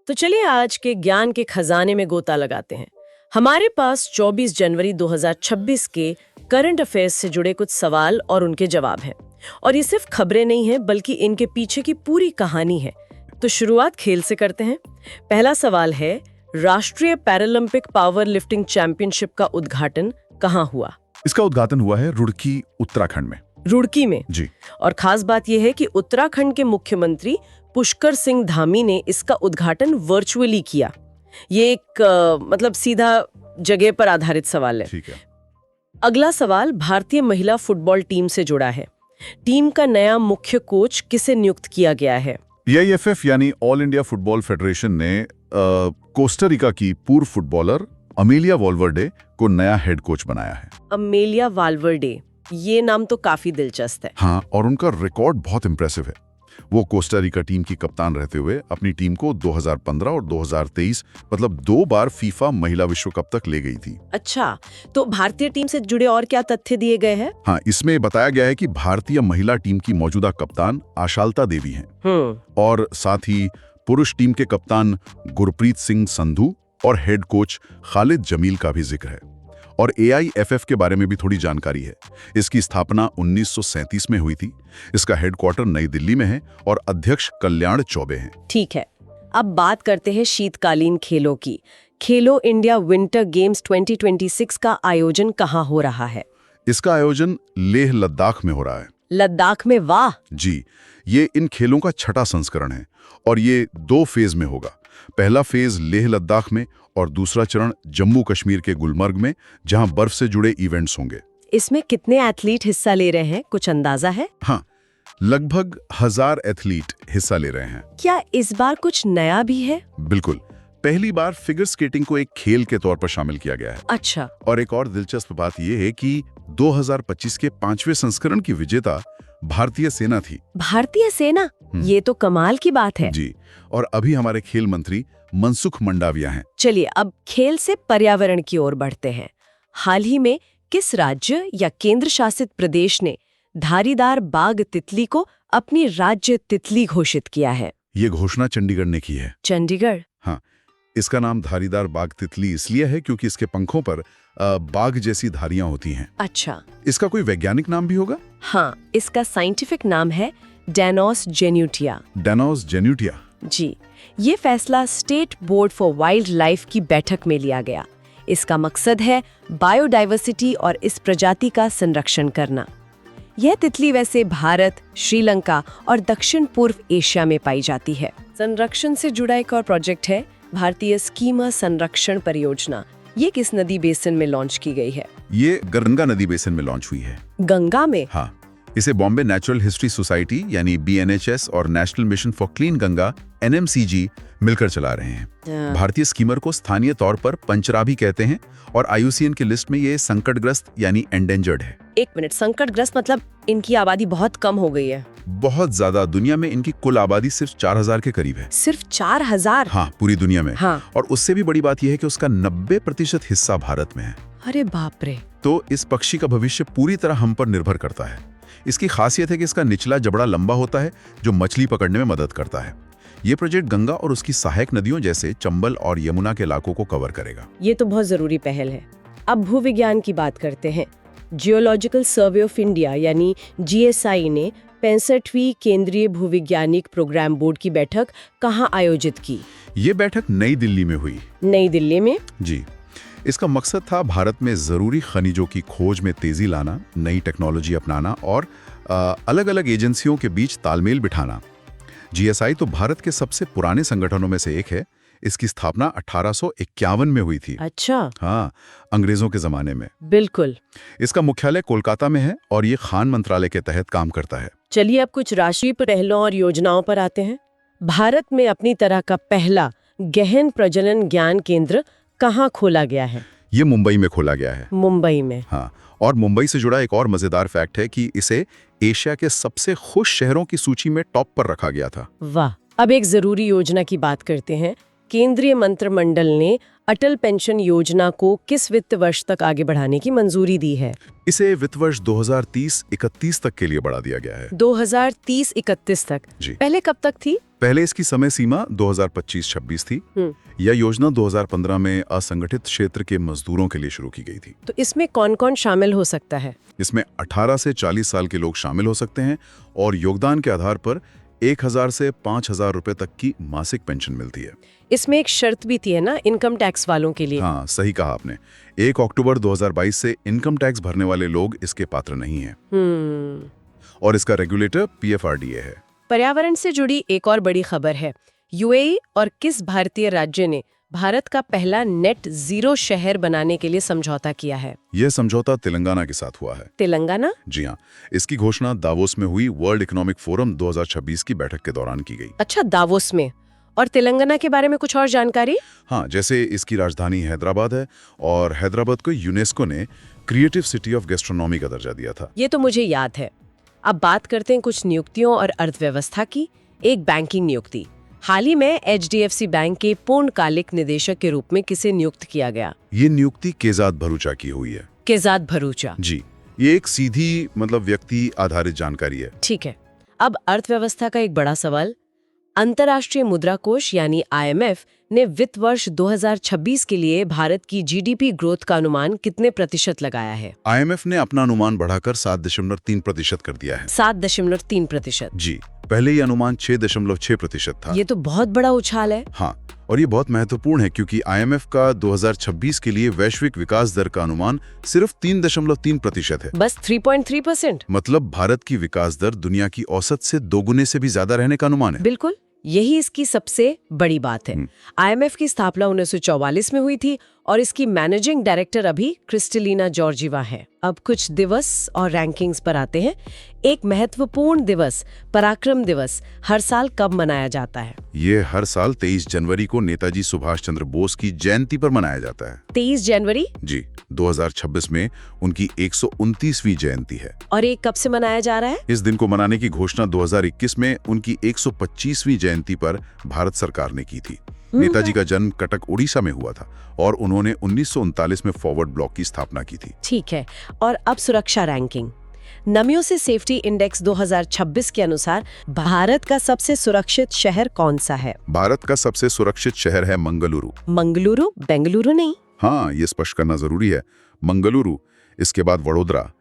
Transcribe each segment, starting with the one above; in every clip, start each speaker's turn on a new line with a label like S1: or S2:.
S1: तो चलिए आज के ज्ञान के खजाने में गोता लगाते हैं। हमारे पास 24 जनवरी 2026 के करंट अफेयर्स से जुड़े कुछ सवाल और उनके जवाब हैं। और ये सिर्फ खबरें नहीं हैं बल्कि इनके पीछे की पूरी कहानी है। तो शुरुआत खेल से करते हैं। पहला सवाल है, राष्ट्रीय पैरालंपिक पावर लिफ्टिंग चैंपियनशिप का उद्घाटन कहाँ हुआ?
S2: इसका उद्घाटन हुआ है रुड़की, उत्तराखंड में।
S1: रुड़की में
S2: जी।
S1: और खास बात यह है कि उत्तराखंड के मुख्यमंत्री पुष्कर सिंह धामी ने इसका उद्घाटन वर्चुअली किया। ये एक मतलब सीधा जगह पर आधारित सवाल है।
S2: ठीक है।
S1: अगला सवाल भारतीय महिला फुटबॉल टीम से जुड़ा है। टीम का नया मुख्य कोच किसे नियुक्त किया गया है?
S2: AIFF यानी ऑल इंडिया फुटबॉल फेडरेशन ने कोस्टारिका की पूर्व फुटबॉलर अमेलिया वाल्वर्डे को नया हेड कोच बनाया है।
S1: अमेलिया वाल्वर्डे, ये नाम तो काफी दिलचस्प है।
S2: हाँ, और उनका रिकॉर्ड बहुत इंप्रेसिव है। वो कोस्टारिका टीम की कप्तान रहते हुए अपनी टीम को 2015 और 2023 मतलब 2 बार फीफा महिला विश्व कप तक ले गई थी।
S1: अच्छा, तो भारतीय टीम से जुड़े और क्या तथ्य दिए गए हैं?
S2: हाँ, इसमें बताया गया है कि भारतीय महिला टीम की मौजूदा कप्तान आशालता देवी हैं और साथ ही पुरुष टीम के कप्तान गुरप्रीत सिंह संधू और हेड कोच खालिद जमील का भी जिक्र है। और AIFF के बारे में भी थोड़ी जानकारी है। इसकी स्थापना 1937 में हुई थी। इसका हेडक्वार्टर नई दिल्ली में है और अध्यक्ष कल्याण चौबे हैं।
S1: ठीक है, अब बात करते हैं शीतकालीन खेलों की। खेलो इंडिया विंटर गेम्स 2026 का आयोजन कहाँ हो रहा है?
S2: इसका आयोजन लेह लद्दाख में हो रहा है।
S1: लद्दाख में? वाह।
S2: जी, ये इन खेलों का छठा संस्करण है और ये 2 फेज में होगा। पहला फेज लेह लद्दाख में और दूसरा चरण जम्मू कश्मीर के गुलमर्ग में, जहां बर्फ से जुड़े इवेंट्स होंगे।
S1: इसमें कितने एथलीट हिस्सा ले रहे हैं, कुछ अंदाजा है?
S2: हाँ, लगभग 1000 एथलीट हिस्सा ले रहे हैं।
S1: क्या इस बार कुछ नया भी है?
S2: बिल्कुल, पहली बार फिगर स्केटिंग को एक खेल के तौर पर शामिल किया गया है।
S1: अच्छा।
S2: और एक और दिलचस्प बात यह है कि 2025 के 5वें संस्करण की विजेता भारतीय सेना थी।
S1: भारतीय सेना? ये तो कमाल की बात है।
S2: जी, और अभी हमारे खेल मंत्री मनसुख मंडाविया हैं।
S1: चलिए अब खेल से पर्यावरण की ओर बढ़ते हैं। हाल ही में किस राज्य या केंद्र शासित प्रदेश ने धारीदार बाघ तितली को अपनी राज्य तितली घोषित किया है?
S2: ये घोषणा चंडीगढ़ ने की है।
S1: चंडीगढ़?
S2: हाँ, इसका नाम धारीदार बाघ तितली इसलिए है क्योंकि इसके पंखों पर बाघ जैसी धारियां होती हैं।
S1: अच्छा।
S2: इसका कोई वैज्ञानिक नाम भी होगा?
S1: हाँ, इसका साइंटिफिक नाम है डेनोस जेन्यूटिया।
S2: डेनोस जेन्यूटिया।
S1: जी, ये फैसला state board for wild life की बैठक में लिया गया। इसका मकसद है बायोडाइवर्सिटी और इस प्रजाति का संरक्षण करना। यह तितली वैसे भारत, श्रीलंका और दक्षिण पूर्व एशिया में पाई जाती है। संरक्षण से जुड़ा एक और प्रोजेक्ट है भारतीय स्कीमा संरक्षण परियोजना। ये किस नदी बेसिन में लॉन्च की गई है?
S2: ये गंगा नदी बेसिन में लॉन्च हुई है।
S1: गंगा में?
S2: हाँ, इसे बॉम्बे नेचुरल हिस्ट्री सोसाइटी यानी BNHS और national mission for clean Ganga NMCG मिलकर चला रहे हैं। भारतीय स्कीमर को स्थानीय तौर पर पंचराभी कहते हैं और IUCN की लिस्ट में ये संकटग्रस्त यानी एंडेंजर्ड है।
S1: एक मिनट, संकटग्रस्त मतलब इनकी आबादी बहुत कम हो गई है?
S2: बहुत ज्यादा। दुनिया में इनकी कुल आबादी सिर्फ 4000 के करीब है।
S1: सिर्फ 4000?
S2: हाँ, पूरी दुनिया में।
S1: हाँ।
S2: और उससे भी बड़ी बात यह है कि उसका 90% हिस्सा भारत में है।
S1: अरे बाप रे।
S2: तो इस पक्षी का भविष्य पूरी तरह हम पर निर्भर करता है। इसकी खासियत है कि इसका निचला जबड़ा लंबा होता है जो मछली पकड़ने में मदद करता है। ये प्रोजेक्ट गंगा और उसकी सहायक नदियों जैसे चंबल और यमुना के इलाकों को कवर करेगा।
S1: ये तो बहुत जरूरी पहल है। अब भूविज्ञान की बात करते हैं। जियोलॉजिकल सर्वे ऑफ इंडिया यानी GSI ने 65वीं केंद्रीय भूविज्ञानिक प्रोग्राम बोर्ड की बैठक कहाँ आयोजित की? ये
S2: बैठक नई दिल्ली में हुई।
S1: नई दिल्ली में? जी।
S2: इसका मकसद था भारत में जरूरी खनिजों की खोज में तेजी लाना, नई टेक्नोलॉजी अपनाना और अलग अलग एजेंसियों के बीच तालमेल बिठाना। GSI तो भारत के सबसे पुराने संगठनों में से एक है। इसकी स्थापना 1851 में हुई थी।
S1: अच्छा।
S2: हाँ, अंग्रेजों के जमाने में।
S1: बिल्कुल।
S2: इसका मुख्यालय कोलकाता में है और ये खान मंत्रालय के तहत काम करता है।
S1: चलिए अब कुछ राष्ट्रीय पहलों और योजनाओं पर आते हैं। भारत में अपनी तरह का पहला गहन प्रजनन ज्ञान केंद्र कहाँ खोला गया है?
S2: ये मुंबई में खोला गया है।
S1: मुंबई में?
S2: हाँ, और मुंबई से जुड़ा एक और मजेदार फैक्ट है कि इसे एशिया के सबसे खुश शहरों की सूची में टॉप पर रखा गया था।
S1: वाह। अब एक जरूरी योजना की बात करते हैं। केंद्रीय मंत्रिमंडल ने अटल पेंशन योजना को किस वित्त वर्ष तक आगे बढ़ाने की मंजूरी दी है?
S2: इसे वित्त वर्ष 2030-31 तक के लिए बढ़ा दिया गया है।
S1: 2030-31 तक?
S2: जी।
S1: पहले कब तक थी?
S2: पहले इसकी समय सीमा 2025-26 थी। यह योजना 2015 में असंगठित क्षेत्र के मजदूरों के लिए शुरू की गई थी।
S1: तो इसमें कौन-कौन शामिल हो सकता है?
S2: इसमें 18 से 40 साल के लोग शामिल हो सकते हैं और योगदान के आधार पर 1000 से 5000 रुपए तक की मासिक पेंशन मिलती है।
S1: इसमें एक शर्त भी थी है ना, इनकम टैक्स वालों के लिए?
S2: हाँ, सही कहा आपने। 1 अक्टूबर 2022 से इनकम टैक्स भरने वाले लोग इसके पात्र नहीं हैं। और इसका रेगुलेटर PFRDA है।
S1: पर्यावरण से जुड़ी एक और बड़ी खबर है। यूएई और किस भारतीय राज्य ने भारत का पहला नेट जीरो शहर बनाने के लिए समझौता किया है?
S2: यह समझौता तेलंगाना के साथ हुआ है।
S1: तेलंगाना?
S2: जी हाँ, इसकी घोषणा दावोस में हुई वर्ल्ड इकोनॉमिक फोरम 2026 की बैठक के दौरान की गई।
S1: अच्छा, दावोस में। और तेलंगाना के बारे में कुछ और जानकारी?
S2: हाँ, जैसे इसकी राजधानी हैदराबाद है और हैदराबाद को यूनेस्को ने क्रिएटिव सिटी ऑफ गैस्ट्रोनॉमी का दर्जा दिया था।
S1: ये तो मुझे याद है। अब बात करते हैं कुछ नियुक्तियों और अर्थव्यवस्था की। एक बैंकिंग नियुक्ति। हाल ही में HDFC बैंक के पूर्णकालिक निदेशक के रूप में किसे नियुक्त किया गया?
S2: ये नियुक्ति केजाद भरूचा की हुई है।
S1: केजाद भरूचा?
S2: जी, ये एक सीधी व्यक्ति आधारित जानकारी है।
S1: ठीक है। अब अर्थव्यवस्था का एक बड़ा सवाल। अंतर्राष्ट्रीय मुद्रा कोष यानी IMF ने वित्त वर्ष 2026 के लिए भारत की GDP ग्रोथ का अनुमान कितने प्रतिशत लगाया है?
S2: IMF ने अपना अनुमान बढ़ाकर 7.3% कर दिया है।
S1: 7.3%?
S2: जी, पहले ये अनुमान 6.6% था।
S1: ये तो बहुत बड़ा उछाल है।
S2: हाँ, और ये बहुत महत्वपूर्ण है क्योंकि IMF का 2026 के लिए वैश्विक विकास दर का अनुमान सिर्फ 3.3% है।
S1: बस 3.3%?
S2: मतलब भारत की विकास दर दुनिया की औसत से 2 गुने से भी ज्यादा रहने का अनुमान है।
S1: बिल्कुल, यही इसकी सबसे बड़ी बात है। IMF की स्थापना 1944 में हुई थी और इसकी मैनेजिंग डायरेक्टर अभी क्रिस्टलिना जॉर्जीवा है। अब कुछ दिवस और रैंकिंग्स पर आते हैं। एक महत्वपूर्ण दिवस, पराक्रम दिवस, हर साल कब मनाया जाता है?
S2: ये हर साल 23 जनवरी को नेताजी सुभाष चंद्र बोस की जयंती पर मनाया जाता है।
S1: 23 जनवरी?
S2: जी, 2026 में उनकी 129वीं जयंती है।
S1: और ये कब से मनाया जा रहा है?
S2: इस दिन को मनाने की घोषणा 2021 में उनकी 125वीं जयंती पर भारत सरकार ने की थी। नेताजी का जन्म कटक उड़ीसा में हुआ था और उन्होंने 1939 में फॉरवर्ड ब्लॉक की स्थापना की थी।
S1: ठीक है। और अब सुरक्षा रैंकिंग। नमियों से सेफ्टी इंडेक्स 2026 के अनुसार भारत का सबसे सुरक्षित शहर कौन सा है?
S2: भारत का सबसे सुरक्षित शहर है मंगलुरु।
S1: मंगलुरु? बेंगलुरु नहीं?
S2: हाँ, ये स्पष्ट करना जरूरी है। मंगलुरु, इसके बाद वडोदरा,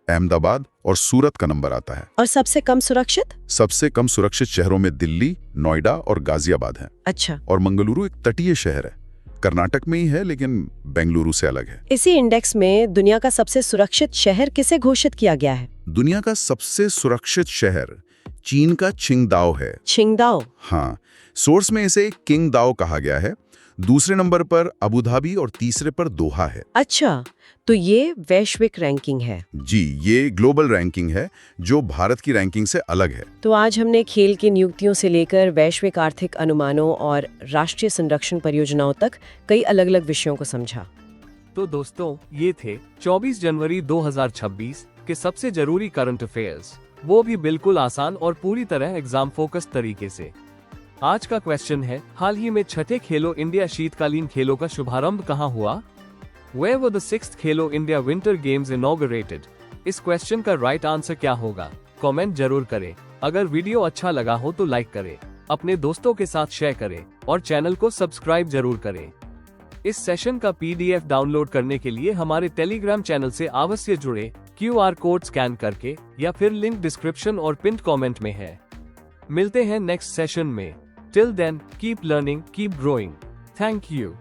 S2: अहमदाबाद और सूरत का नंबर आता है।
S1: और सबसे कम सुरक्षित? सबसे
S2: कम सुरक्षित शहरों में दिल्ली, नोएडा और गाजियाबाद हैं।
S1: अच्छा।
S2: और मंगलुरु एक तटीय शहर है, कर्नाटक में ही है लेकिन बेंगलुरु से अलग है।
S1: इसी इंडेक्स में दुनिया का सबसे सुरक्षित शहर किसे घोषित किया गया है?
S2: दुनिया का सबसे सुरक्षित शहर चीन का छिंगदाओ है।
S1: छिंगदाओ?
S2: हाँ, सोर्स में इसे किंगदाओ कहा गया है। दूसरे नंबर पर अबू धाबी और तीसरे पर दोहा है।
S1: अच्छा, तो ये वैश्विक रैंकिंग है?
S2: जी, ये ग्लोबल रैंकिंग है जो भारत की रैंकिंग से अलग है।
S1: तो आज हमने खेल की नियुक्तियों से लेकर वैश्विक आर्थिक अनुमानों और राष्ट्रीय संरक्षण परियोजनाओं तक कई अलग अलग विषयों को समझा।
S3: तो दोस्तों, ये थे 24 जनवरी 2026 के सबसे जरूरी करंट अफेयर्स, वो भी बिल्कुल आसान और पूरी तरह एग्जाम फोकस तरीके से। आज का क्वेश्चन है, हाल ही में छठे खेलो इंडिया शीतकालीन खेलों का शुभारंभ कहाँ हुआ? Where were the 6th Khelo India winter games inaugurated? इस क्वेश्चन का राइट आंसर क्या होगा? कमेंट जरूर करें। अगर वीडियो अच्छा लगा हो तो लाइक करें, अपने दोस्तों के साथ शेयर करें और चैनल को सब्सक्राइब जरूर करें। इस सेशन का PDF डाउनलोड करने के लिए हमारे टेलीग्राम चैनल से अवश्य जुड़े, QR कोड स्कैन करके, या फिर लिंक डिस्क्रिप्शन और पिंड कमेंट में है। मिलते हैं नेक्स्ट सेशन में। Till then, keep learning, keep growing. Thank you.